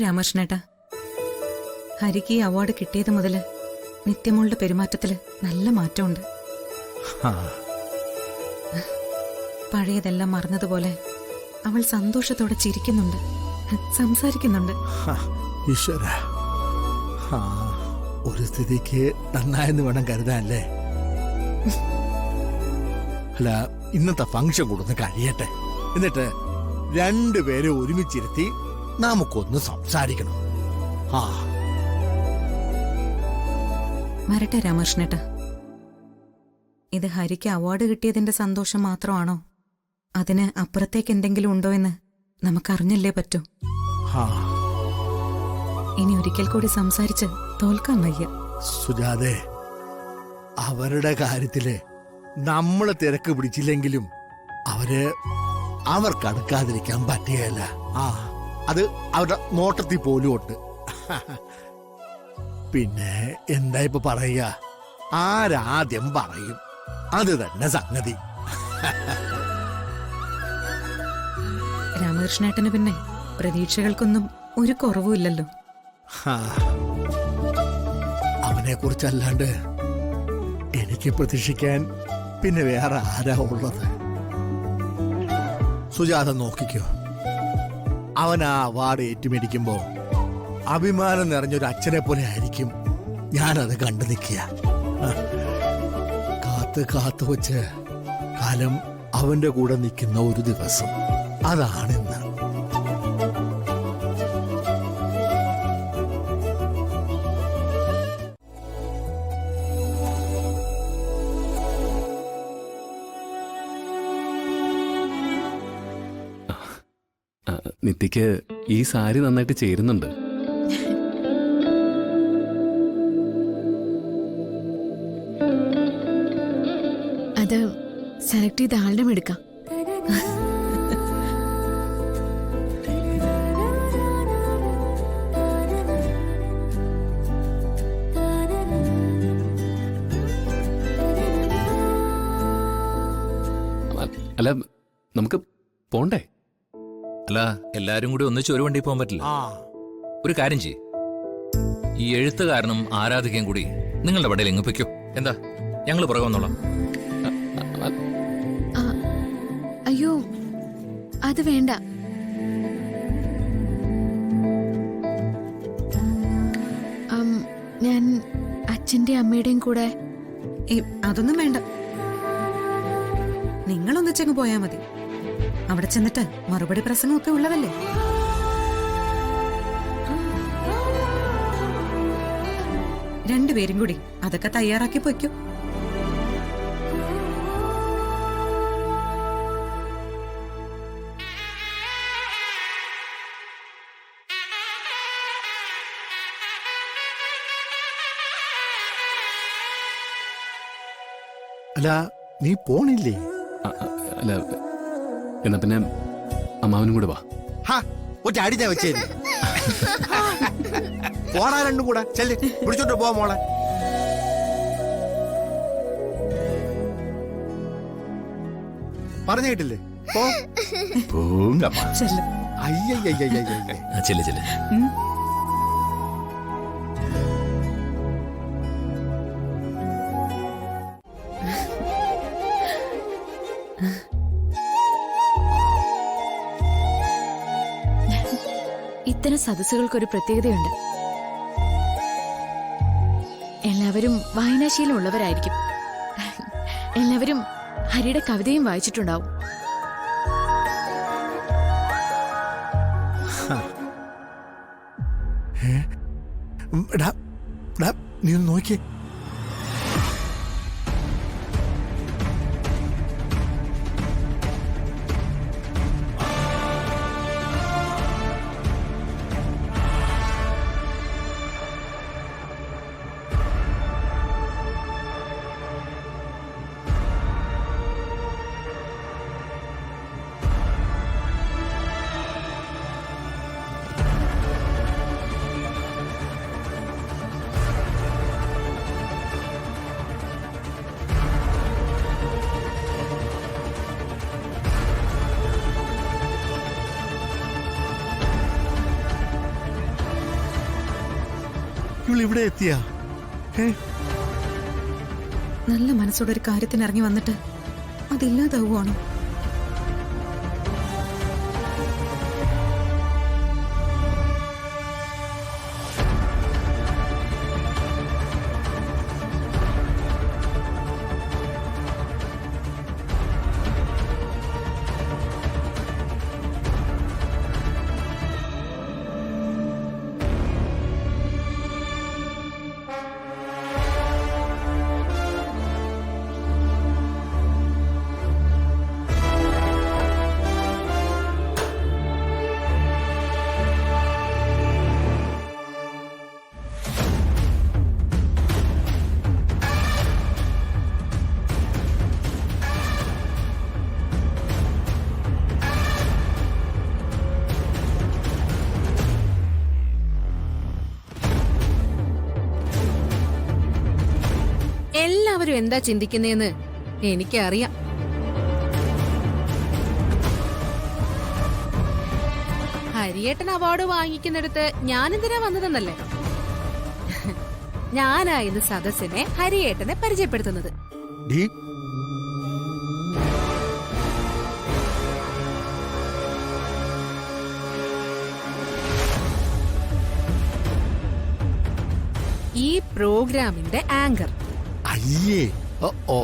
രാമകൃഷ്ണേട്ടാ, ഹരിക്ക് ഈ അവാർഡ് കിട്ടിയത് മുതല് നിത്യമോളുടെ പെരുമാറ്റത്തില് നല്ല മാറ്റമുണ്ട്. പഴയതെല്ലാം മറന്നതുപോലെ അവൾ സന്തോഷത്തോടെ ചിരിക്കുന്നുണ്ട്, സംസാരിക്കുന്നുണ്ട്. ഈശ്വര, ഒരു സ്ഥിതിക്ക് നന്നായെന്ന് വേണം കരുതാനല്ലേ. അല്ല, ഇന്നത്തെ ഫംഗ്ഷൻ കൊടുന്ന് കഴിയട്ടെ, എന്നിട്ട് രണ്ടുപേരെ ഒരുമിച്ചിരുത്തി നമുക്കൊന്ന് സംസാരിക്കണം. വരട്ടെ രാമകൃഷ്ണേട്ടാ. ഇത് ഹരിക്ക് അവാർഡ് കിട്ടിയതിന്റെ സന്തോഷം മാത്രമാണോ, അതിന് അപ്പുറത്തേക്ക് എന്തെങ്കിലും ഉണ്ടോ എന്ന് നമുക്കറിഞ്ഞല്ലേ പറ്റൂ. ഇനി ഒരിക്കൽ കൂടി സംസാരിച്ച് തോൽക്കാൻ വയ്യ. സുജാതെ, അവരുടെ കാര്യത്തില് നമ്മള് തിരക്ക് പിടിച്ചില്ലെങ്കിലും അവർക്ക് അടുക്കാതിരിക്കാൻ പറ്റുകയല്ല. അത് അവരുടെ നോട്ടത്തിൽ പോലും ഉണ്ട്. പിന്നെ എന്താ ഇപ്പൊ പറയുക, ആരാദ്യം പറയും അത് തന്നെ സംഗതി. രാമകൃഷ്ണേട്ടന് പിന്നെ പ്രതീക്ഷകൾക്കൊന്നും ഒരു കുറവുമില്ലല്ലോ. അവനെ കുറിച്ചല്ലാണ്ട് എനിക്ക് പ്രതീക്ഷിക്കാൻ പിന്നെ വേറെ ആരാ ഉള്ളത്? സുജാത നോക്കിക്കോ, അവൻ ആ അവാർഡ് ഏറ്റുമേടിക്കുമ്പോ അഭിമാനം നിറഞ്ഞൊരു അച്ഛനെ പോലെ ആയിരിക്കും ഞാനത് കണ്ടു നിൽക്കുക. കാത്തു വച്ച് കാലം അവന്റെ കൂടെ നിൽക്കുന്ന ഒരു ദിവസം, അതാണിന്ന്. നിത്യക്ക് ഈ സാരി നന്നായിട്ട് ചേരുന്നുണ്ട്. അത് സെലക്ട് ചെയ്ത ആളുടെ എടുക്കാം. അല്ല, നമുക്ക് പോണ്ടേ? അല്ല, എല്ലാരും കൂടി ഒന്നിച്ച് ഒരു വണ്ടി പോകാൻ പറ്റില്ല. ഒരു കാര്യം ചെയ്യ്, ഈ എഴുത്തുകാരനും ആരാധികയും കൂടി നിങ്ങളുടെ വണ്ടിയിൽ എങ്ങ് പൊയ്ക്കോ. എന്താ, ഞങ്ങൾ പുറകെ വന്നോളാം. അയ്യോ, അത് വേണ്ട. ഞാൻ അച്ഛന്റെ അമ്മയുടെയും കൂടെ. അതൊന്നും വേണ്ട, നിങ്ങളൊന്നിച്ചങ്ങ് പോയാ മതി. അവിടെ ചെന്നിട്ട് മറുപടി പ്രസംഗമൊക്കെ ഉള്ളതല്ലേ. രണ്ടുപേരും കൂടി അതൊക്കെ തയ്യാറാക്കി പൊയ്ക്കോ. അല്ല, നീ പോണില്ലേ? അല്ല, എന്നാ പിന്നെ അമ്മാവനും കൂടെ വാ. ഒറ്റ ഞാൻ വെച്ചേ പോടാ, രണ്ടും കൂടെ ചെല്ലി പിടിച്ചോണ്ട് പോവാ മോളെ. പറഞ്ഞു കേട്ടില്ലേ? ചെല്ല്. ഇത്തരം സദസ്സുകൾക്കൊരു പ്രത്യേകതയുണ്ട്. എല്ലാവരും വായനാശീലം ഉള്ളവരായിരിക്കും. എല്ലാവരും ഹരിയുടെ കവിതയും വായിച്ചിട്ടുണ്ടാവും. നീ ഒന്ന് നോക്കിയേ. ഇവിടെ എത്തിയ നല്ല മനസ്സോടെ ഒരു കാര്യത്തിന് ഇറങ്ങി വന്നിട്ട് അതില്ലാതാവുകയാണോ? എല്ലാവരും എന്താ ചിന്തിക്കുന്നേന്ന് എനിക്കറിയാം. ഹരിയേട്ടൻ അവാർഡ് വാങ്ങിക്കുന്നിടത്ത് ഞാനെന്തിനാ വന്നതെന്നല്ലേ? ഞാനായിരുന്നു സദസ്സിനെ ഹരിയേട്ടനെ പരിചയപ്പെടുത്തുന്നത്. ഈ പ്രോഗ്രാമിന്റെ ആങ്കർ. അയ്യേ ഓ